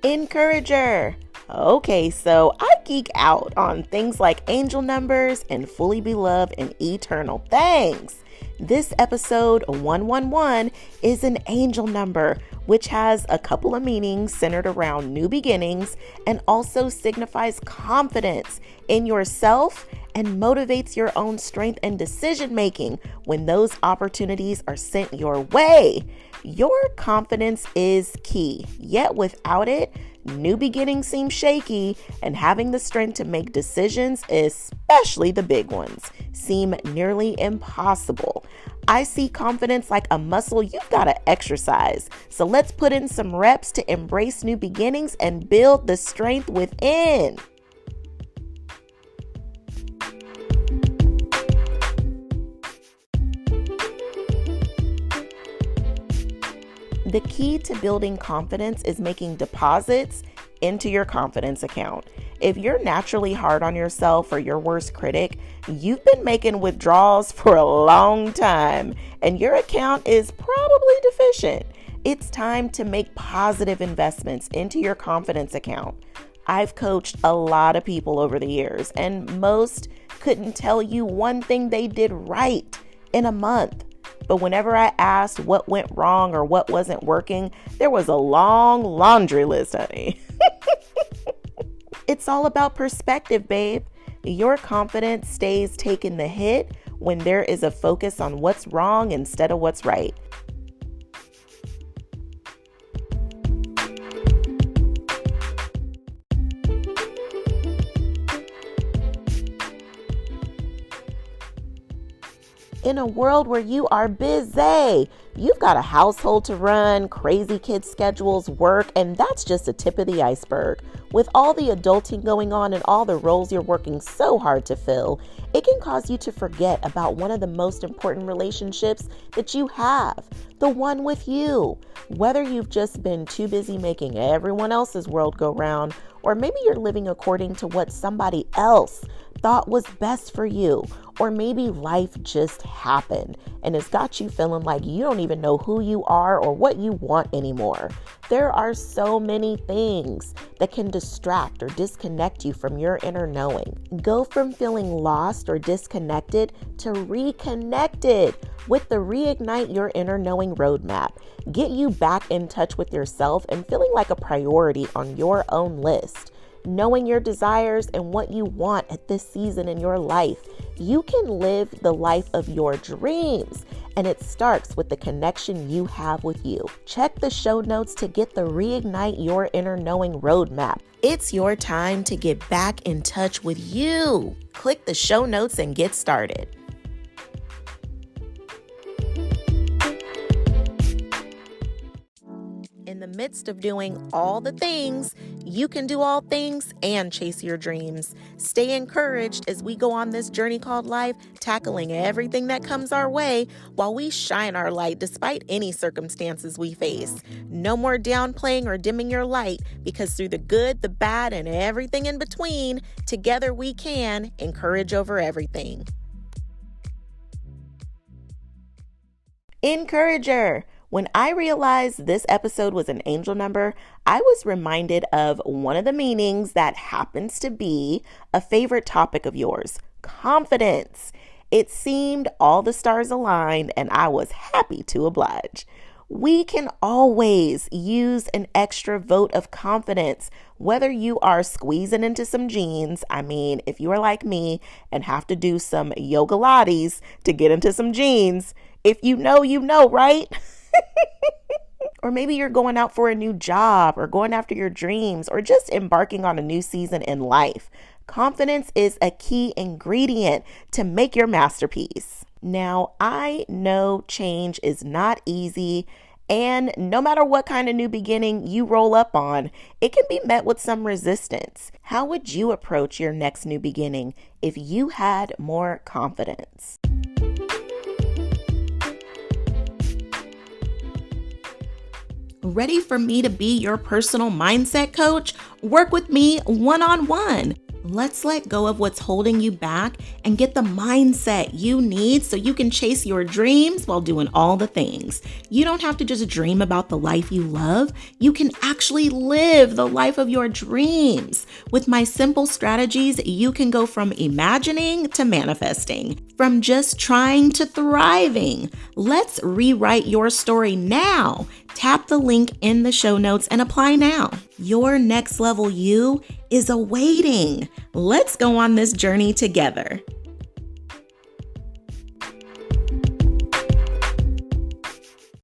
Encourager. Okay, so I geek out on things like angel numbers and fully beloved and eternal thangs. This episode 111 is an angel number, which has a couple of meanings centered around new beginnings and also signifies confidence in yourself and motivates your own strength and decision making when those opportunities are sent your way. Your confidence is key, yet without it, new beginnings seem shaky, and having the strength to make decisions, especially the big ones, seem nearly impossible. I see confidence like a muscle you've got to exercise. So let's put in some reps to embrace new beginnings and build the strength within. The key to building confidence is making deposits into your confidence account. If you're naturally hard on yourself or your worst critic, you've been making withdrawals for a long time and your account is probably deficient. It's time to make positive investments into your confidence account. I've coached a lot of people over the years and most couldn't tell you one thing they did right in a month. But whenever I asked what went wrong or what wasn't working, there was a long laundry list, honey. It's all about perspective, babe. Your confidence stays taking the hit when there is a focus on what's wrong instead of what's right. In a world where you are busy, you've got a household to run, crazy kid schedules, work, and that's just the tip of the iceberg. With all the adulting going on and all the roles you're working so hard to fill, it can cause you to forget about one of the most important relationships that you have, the one with you. Whether you've just been too busy making everyone else's world go round, or maybe you're living according to what somebody else thought was best for you, or maybe life just happened and it's got you feeling like you don't even know who you are or what you want anymore. There are so many things that can distract or disconnect you from your inner knowing. Go from feeling lost or disconnected to reconnected with the Reignite Your Inner Knowing roadmap. Get you back in touch with yourself and feeling like a priority on your own list. Knowing your desires and what you want at this season in your life, you can live the life of your dreams. And it starts with the connection you have with you. Check the show notes to get the Reignite Your Inner Knowing roadmap. It's your time to get back in touch with you. Click the show notes and get started. In the midst of doing all the things, you can do all things and chase your dreams. Stay encouraged as we go on this journey called life, tackling everything that comes our way while we shine our light despite any circumstances we face. No more downplaying or dimming your light, because through the good, the bad, and everything in between, together we can encourage over everything. Encourager. When I realized this episode was an angel number, I was reminded of one of the meanings that happens to be a favorite topic of yours, confidence. It seemed all the stars aligned and I was happy to oblige. We can always use an extra vote of confidence, whether you are squeezing into some jeans. I mean, if you are like me and have to do some yoga lattes to get into some jeans, if you know, right? Or maybe you're going out for a new job or going after your dreams or just embarking on a new season in life. Confidence is a key ingredient to make your masterpiece. Now, I know change is not easy, and no matter what kind of new beginning you roll up on, it can be met with some resistance. How would you approach your next new beginning if you had more confidence? Ready for me to be your personal mindset coach? Work with me one-on-one. Let's let go of what's holding you back and get the mindset you need so you can chase your dreams while doing all the things. You don't have to just dream about the life you love. You can actually live the life of your dreams. With my simple strategies, you can go from imagining to manifesting, from just trying to thriving. Let's rewrite your story now. Tap the link in the show notes and apply now. Your next level you is awaiting. Let's go on this journey together.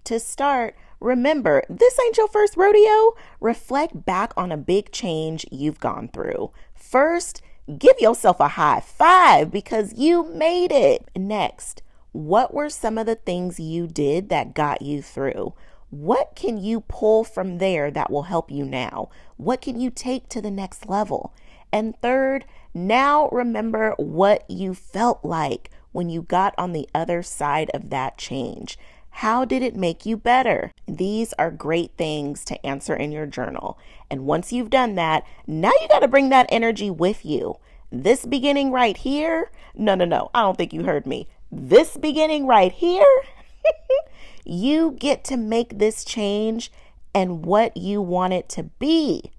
To start, remember, this ain't your first rodeo. Reflect back on a big change you've gone through. First, give yourself a high five because you made it. Next, what were some of the things you did that got you through? What can you pull from there that will help you now? What can you take to the next level? And third, now remember what you felt like when you got on the other side of that change. How did it make you better? These are great things to answer in your journal. And once you've done that, now you got to bring that energy with you. This beginning right here, no, I don't think you heard me. This beginning right here, you get to make this change and what you want it to be.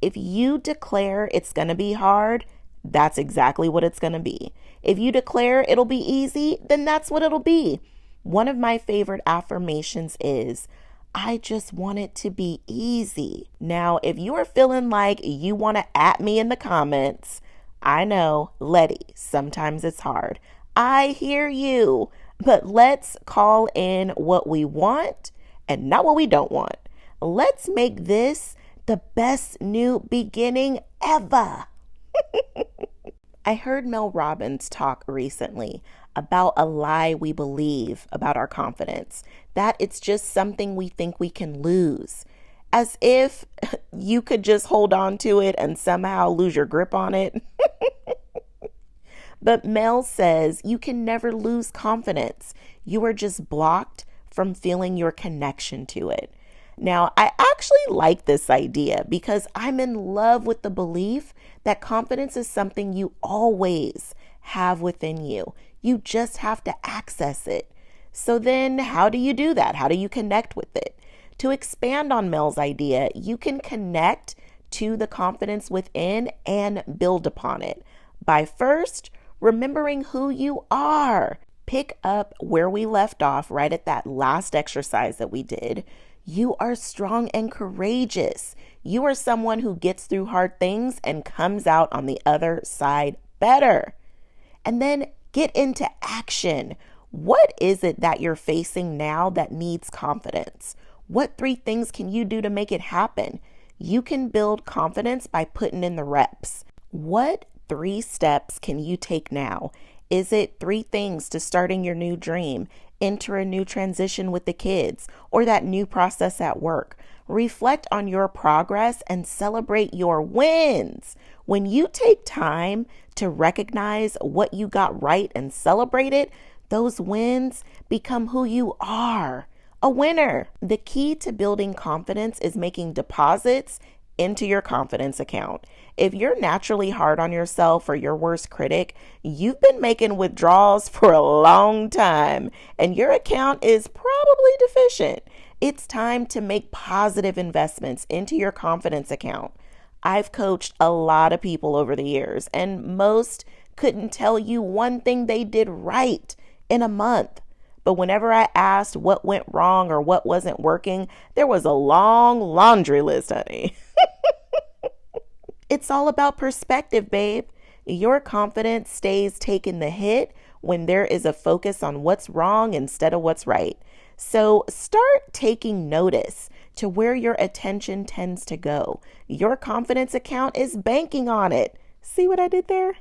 If you declare it's going to be hard, that's exactly what it's going to be. If you declare it'll be easy, then that's what it'll be. One of my favorite affirmations is, I just want it to be easy. Now, if you are feeling like you want to at me in the comments, I know, Letty, sometimes it's hard. I hear you. But let's call in what we want and not what we don't want. Let's make this the best new beginning ever. I heard Mel Robbins talk recently about a lie we believe about our confidence, that it's just something we think we can lose, as if you could just hold on to it and somehow lose your grip on it. But Mel says you can never lose confidence. You are just blocked from feeling your connection to it. Now, I actually like this idea because I'm in love with the belief that confidence is something you always have within you. You just have to access it. So then how do you do that? How do you connect with it? To expand on Mel's idea, you can connect to the confidence within and build upon it by first remembering who you are. Pick up where we left off right at that last exercise that we did. You are strong and courageous. You are someone who gets through hard things and comes out on the other side better. And then get into action. What is it that you're facing now that needs confidence? What 3 things can you do to make it happen? You can build confidence by putting in the reps. What 3 steps can you take now? Is it 3 things to starting your new dream, enter a new transition with the kids, or that new process at work? Reflect on your progress and celebrate your wins. When you take time to recognize what you got right and celebrate it, those wins become who you are, a winner. The key to building confidence is making deposits into your confidence account. If you're naturally hard on yourself or your worst critic, you've been making withdrawals for a long time and your account is probably deficient. It's time to make positive investments into your confidence account. I've coached a lot of people over the years and most couldn't tell you one thing they did right in a month. But whenever I asked what went wrong or what wasn't working, there was a long laundry list, honey. It's all about perspective, babe. Your confidence stays taking the hit when there is a focus on what's wrong instead of what's right. So start taking notice to where your attention tends to go. Your confidence account is banking on it. See what I did there?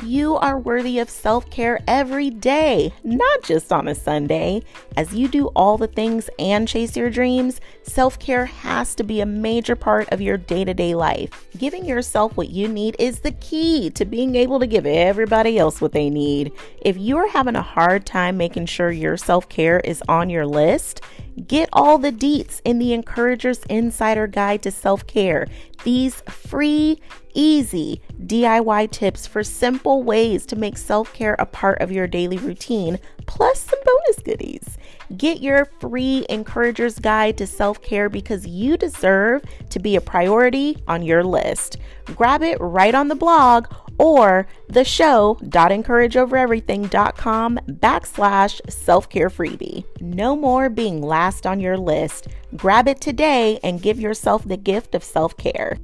You are worthy of self-care every day, not just on a Sunday. As you do all the things and chase your dreams, self-care has to be a major part of your day-to-day life. Giving yourself what you need is the key to being able to give everybody else what they need. If you're having a hard time making sure your self-care is on your list, get all the deets in the Encourager's Insider Guide to Self-Care. These free, easy DIY tips for simple ways to make self-care a part of your daily routine, plus some bonus goodies. Get your free Encourager's Guide to Self-Care because you deserve to be a priority on your list. Grab it right on the blog or theshow.encourageovereverything.com/self-care freebie. No more being last on your list. Grab it today and give yourself the gift of self-care.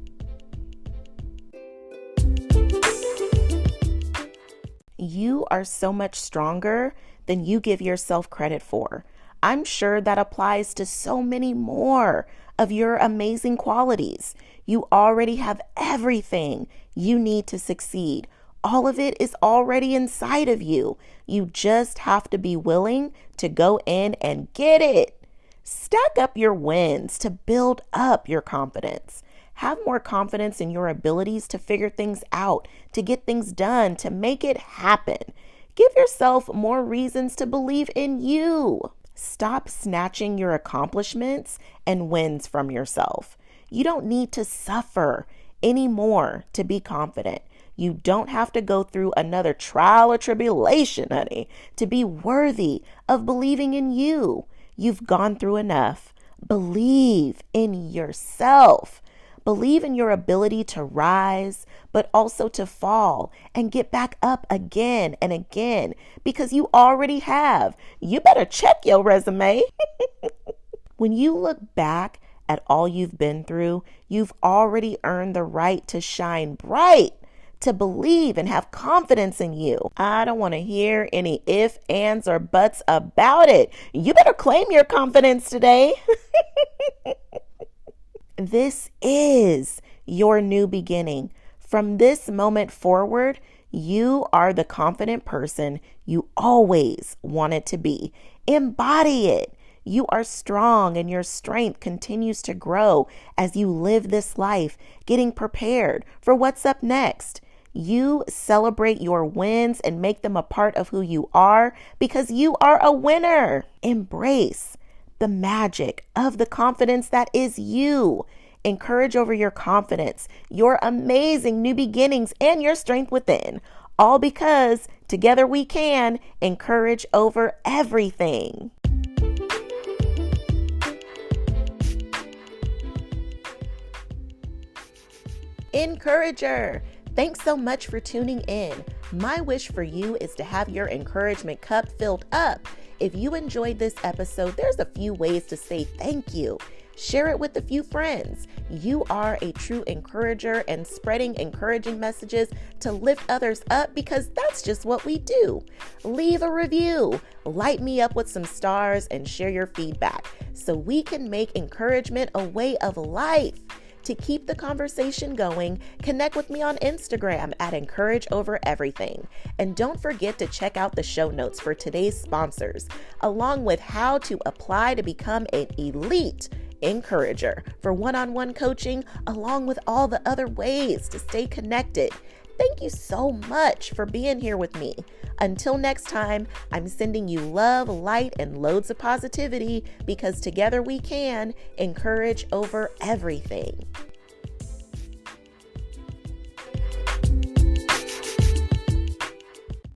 You are so much stronger than you give yourself credit for. I'm sure that applies to so many more of your amazing qualities. You already have everything you need to succeed. All of it is already inside of you. You just have to be willing to go in and get it. Stack up your wins to build up your confidence. Have more confidence in your abilities to figure things out, to get things done, to make it happen. Give yourself more reasons to believe in you. Stop snatching your accomplishments and wins from yourself. You don't need to suffer anymore to be confident. You don't have to go through another trial or tribulation, honey, to be worthy of believing in you. You've gone through enough. Believe in yourself. Believe in your ability to rise, but also to fall and get back up again and again because you already have. You better check your resume. When you look back at all you've been through, you've already earned the right to shine bright, to believe and have confidence in you. I don't want to hear any ifs, ands, or buts about it. You better claim your confidence today. This is your new beginning. From this moment forward, you are the confident person you always wanted to be. Embody it. You are strong and your strength continues to grow as you live this life, getting prepared for what's up next. You celebrate your wins and make them a part of who you are because you are a winner. Embrace the magic of the confidence that is you. Encourage over your confidence, your amazing new beginnings, and your strength within. All because together we can encourage over everything. Encourager, thanks so much for tuning in. My wish for you is to have your encouragement cup filled up. If you enjoyed this episode, there's a few ways to say thank you. Share it with a few friends. You are a true encourager and spreading encouraging messages to lift others up because that's just what we do. Leave a review, light me up with some stars, and share your feedback so we can make encouragement a way of life. To keep the conversation going, connect with me on Instagram at Encourage Over Everything. And don't forget to check out the show notes for today's sponsors, along with how to apply to become an elite encourager for one-on-one coaching, along with all the other ways to stay connected. Thank you so much for being here with me. Until next time, I'm sending you love, light, and loads of positivity because together we can encourage over everything.